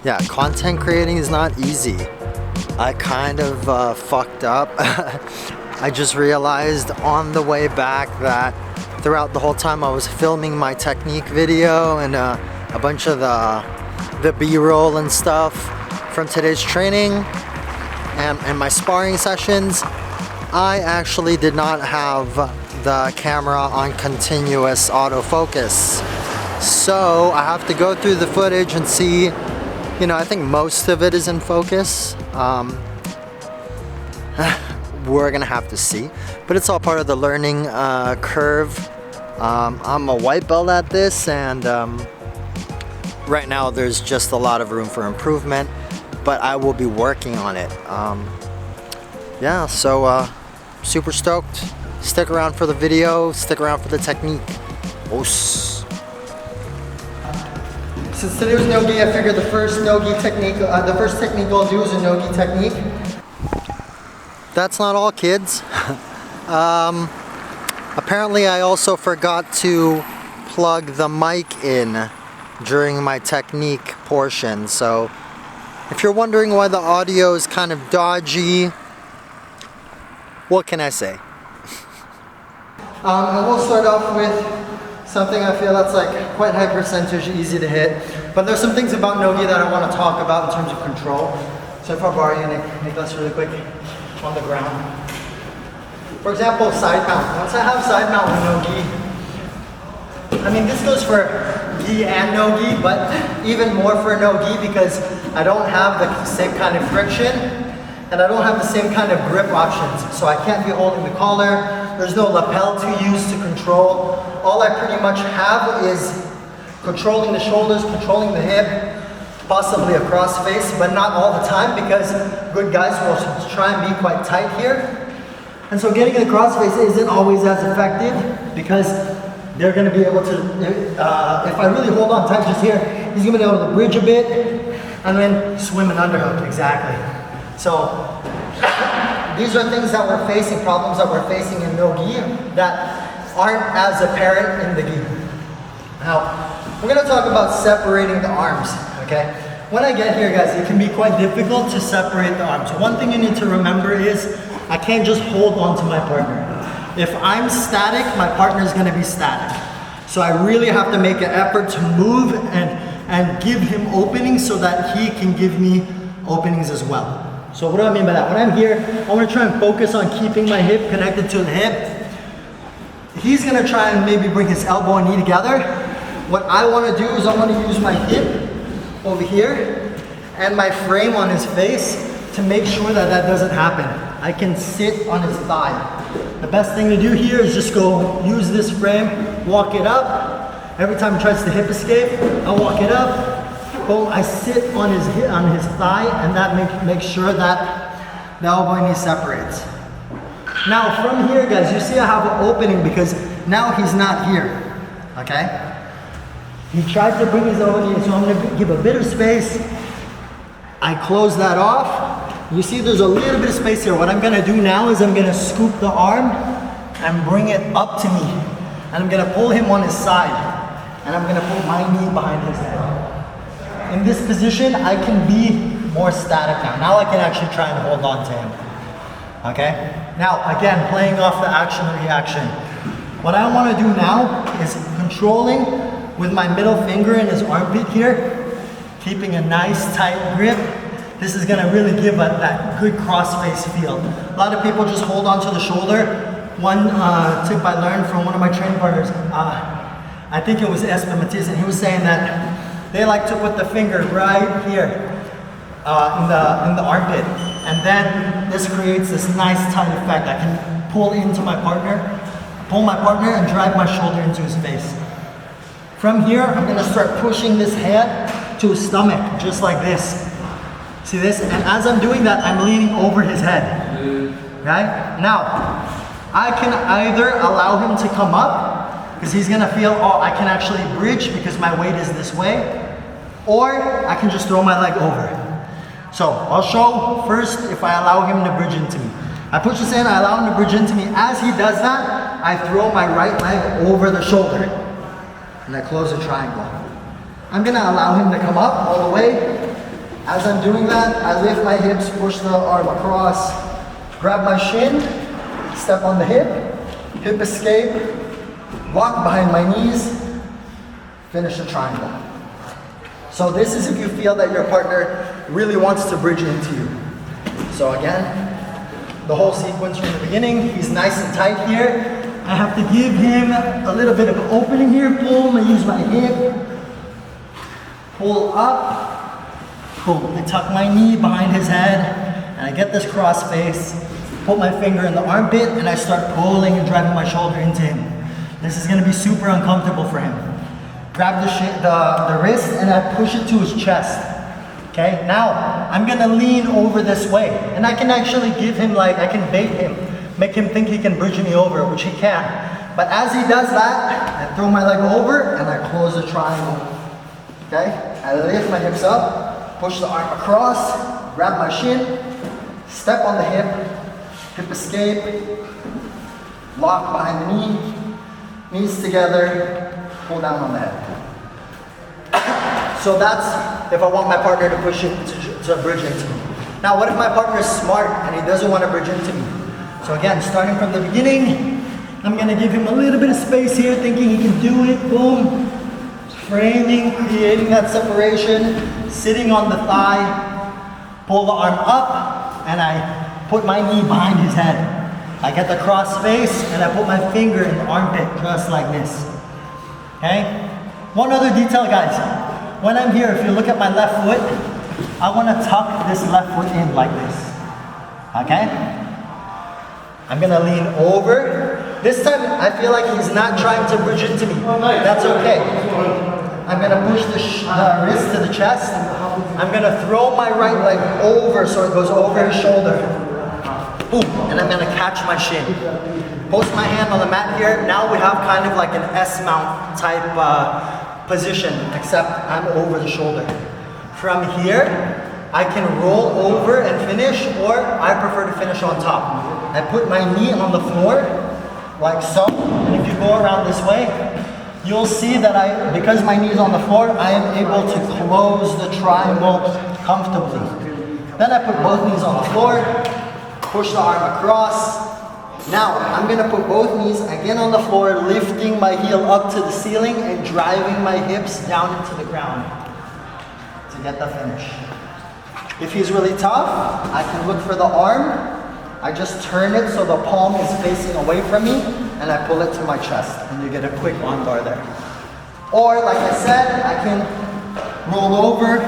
Yeah, content creating is not easy. I kind of fucked up. I just realized on the way back that throughout the whole time I was filming my technique video and a bunch of the B-roll and stuff from today's training and my sparring sessions, I actually did not have the camera on continuous autofocus. So I have to go through the footage and see, you know, I think most of it is in focus. We're gonna have to see, but it's all part of the learning curve. I'm a white belt at this, and right now there's just a lot of room for improvement, but I will be working on it. Yeah, so super stoked. Stick around for the video, stick around for the technique. Os. Since today was no-gi, I figured the first no-gi technique, the first technique I'll do is a no-gi technique. That's not all, kids. Apparently I also forgot to plug the mic in during my technique portion. So if you're wondering why the audio is kind of dodgy, what can I say? And we'll start off with something I feel that's like quite high percentage, easy to hit. But there's some things about no-gi that I want to talk about in terms of control. So if I borrow you, Nicholas, really quick, on the ground. For example, side mount. Once I have side mount with no-gi, I mean this goes for gi and no-gi, but even more for no-gi because I don't have the same kind of friction and I don't have the same kind of grip options. So I can't be holding the collar. There's no lapel to use to control. All I pretty much have is controlling the shoulders, controlling the hip, possibly a cross face, but not all the time because good guys will try and be quite tight here. And so getting a cross face isn't always as effective because they're going to be able to, if I really hold on tight just here, he's going to be able to bridge a bit and then swim an underhook, exactly. So these are things that we're facing, problems that we're facing in no-gi that aren't as apparent in the gi. Now, we're going to talk about separating the arms, okay? When I get here, guys, it can be quite difficult to separate the arms. So one thing you need to remember is I can't just hold on to my partner. If I'm static, my partner is going to be static. So I really have to make an effort to move and give him openings so that he can give me openings as well. So what do I mean by that? When I'm here, I want to try and focus on keeping my hip connected to the hip. He's going to try and maybe bring his elbow and knee together. What I want to do is I want to use my hip over here and my frame on his face to make sure that that doesn't happen. I can sit on his thigh. The best thing to do here is just go use this frame, walk it up. Every time he tries to hip escape, I walk it up. Boom, I sit on his thigh, and that makes sure that the elbow and knee separates. Now from here, guys, you see I have an opening because now he's not here, okay? He tried to bring his elbow and knee, so I'm gonna give a bit of space. I close that off. You see there's a little bit of space here. What I'm gonna do now is I'm gonna scoop the arm and bring it up to me. And I'm gonna pull him on his side. And I'm gonna put my knee behind his head. In this position, I can be more static now. Now I can actually try and hold on to him, okay? Now, again, playing off the action and reaction. What I wanna do now is controlling with my middle finger in his armpit here, keeping a nice tight grip. This is gonna really give that good cross-face feel. A lot of people just hold onto the shoulder. One tip I learned from one of my training partners, I think it was Espen Mathias, and he was saying that they like to put the finger right here in the armpit. And then this creates this nice tight effect. I can pull into my partner, and drive my shoulder into his face. From here, I'm gonna start pushing this hand to his stomach, just like this. See this? And as I'm doing that, I'm leaning over his head. Right? Now, I can either allow him to come up, because he's gonna feel, oh, I can actually bridge because my weight is this way, or I can just throw my leg over. So I'll show first if I allow him to bridge into me. I push this in, I allow him to bridge into me. As he does that, I throw my right leg over the shoulder and I close a triangle. I'm gonna allow him to come up all the way. As I'm doing that, I lift my hips, push the arm across, grab my shin, step on the hip escape, lock behind my knees, finish the triangle. So this is if you feel that your partner really wants to bridge into you. So again, the whole sequence from the beginning, he's nice and tight here. I have to give him a little bit of an opening here. Boom, I use my hip. Pull up. Boom, I tuck my knee behind his head and I get this cross face. Put my finger in the armpit and I start pulling and driving my shoulder into him. This is gonna be super uncomfortable for him. Grab the wrist and I push it to his chest. Okay, now I'm gonna lean over this way. And I can actually give him I can bait him, make him think he can bridge me over, which he can. But as he does that, I throw my leg over and I close the triangle. Okay, I lift my hips up, push the arm across, grab my shin, step on the hip escape, lock behind the knee, knees together, pull down on the head. So that's if I want my partner to push it to bridge into me. Now what if my partner is smart and he doesn't want to bridge into me? So again, starting from the beginning, I'm going to give him a little bit of space here, thinking he can do it. Boom. Framing, creating that separation, sitting on the thigh, pull the arm up, and I put my knee behind his head. I get the cross face and I put my finger in the armpit just like this. Okay? One other detail, guys. When I'm here, if you look at my left foot, I want to tuck this left foot in like this. Okay? I'm going to lean over. This time, I feel like he's not trying to bridge into me. That's okay. I'm going to push the wrist to the chest. I'm going to throw my right leg over so it goes over his shoulder. Boom. And I'm going to catch my shin. Post my hand on the mat here. Now we have kind of like an S-mount type position, except I'm over the shoulder. From here, I can roll over and finish, or I prefer to finish on top. I put my knee on the floor, like so, and if you go around this way, you'll see that because my knee is on the floor, I am able to close the triangle comfortably. Then I put both knees on the floor, push the arm across. Now, I'm gonna put both knees again on the floor, lifting my heel up to the ceiling and driving my hips down into the ground to get the finish. If he's really tough, I can look for the arm. I just turn it so the palm is facing away from me and I pull it to my chest and you get a quick arm bar there. Or, like I said, I can roll over,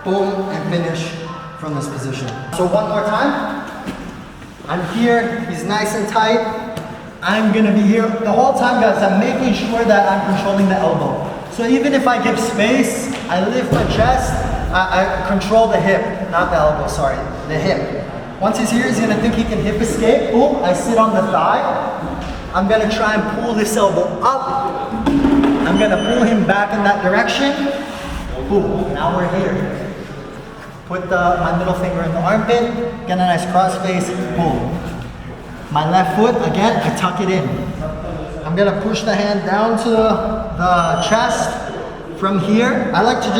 boom, and finish from this position. So one more time. I'm here, he's nice and tight. I'm gonna be here the whole time, guys. I'm making sure that I'm controlling the elbow. So even if I give space, I lift my chest, I control the hip, not the elbow, sorry, the hip. Once he's here, he's gonna think he can hip escape. Boom, I sit on the thigh. I'm gonna try and pull this elbow up. I'm gonna pull him back in that direction. Boom, now we're here. Put my middle finger in the armpit, get a nice cross face, boom. My left foot, again, I tuck it in. I'm gonna push the hand down to the chest. From here, I like to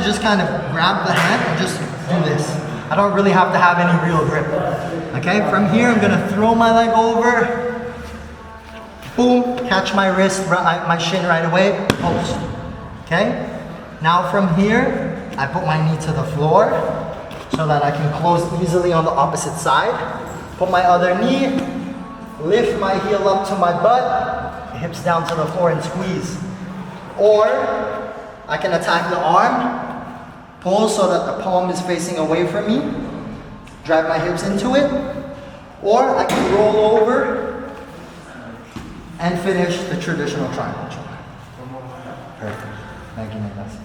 just kind of grab the hand and just do this. I don't really have to have any real grip. Okay, from here, I'm gonna throw my leg over, Boom, catch my wrist, my shin right away, post. Okay? Now from here, I put my knee to the floor so that I can close easily on the opposite side. Put my other knee, lift my heel up to my butt, hips down to the floor and squeeze. Or I can attack the arm, pull so that the palm is facing away from me, drive my hips into it, or I can roll over and finish the traditional triangle choke. Perfect. Thank you, Nicholas.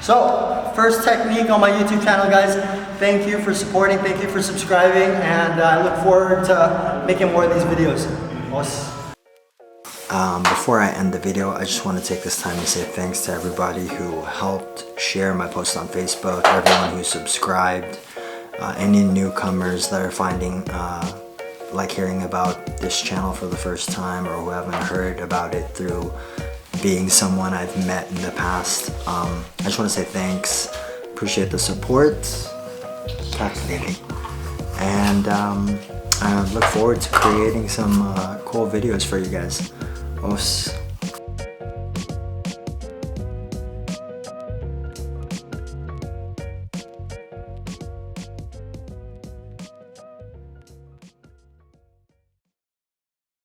So, first technique on my YouTube channel, guys. Thank you for supporting, thank you for subscribing, and I look forward to making more of these videos. Before I end the video, I just want to take this time to say thanks to everybody who helped share my post on Facebook, everyone who subscribed, any newcomers that are finding, like hearing about this channel for the first time, or who haven't heard about it through being someone I've met in the past. I just want to say thanks, appreciate the support, and I look forward to creating some cool videos for you guys.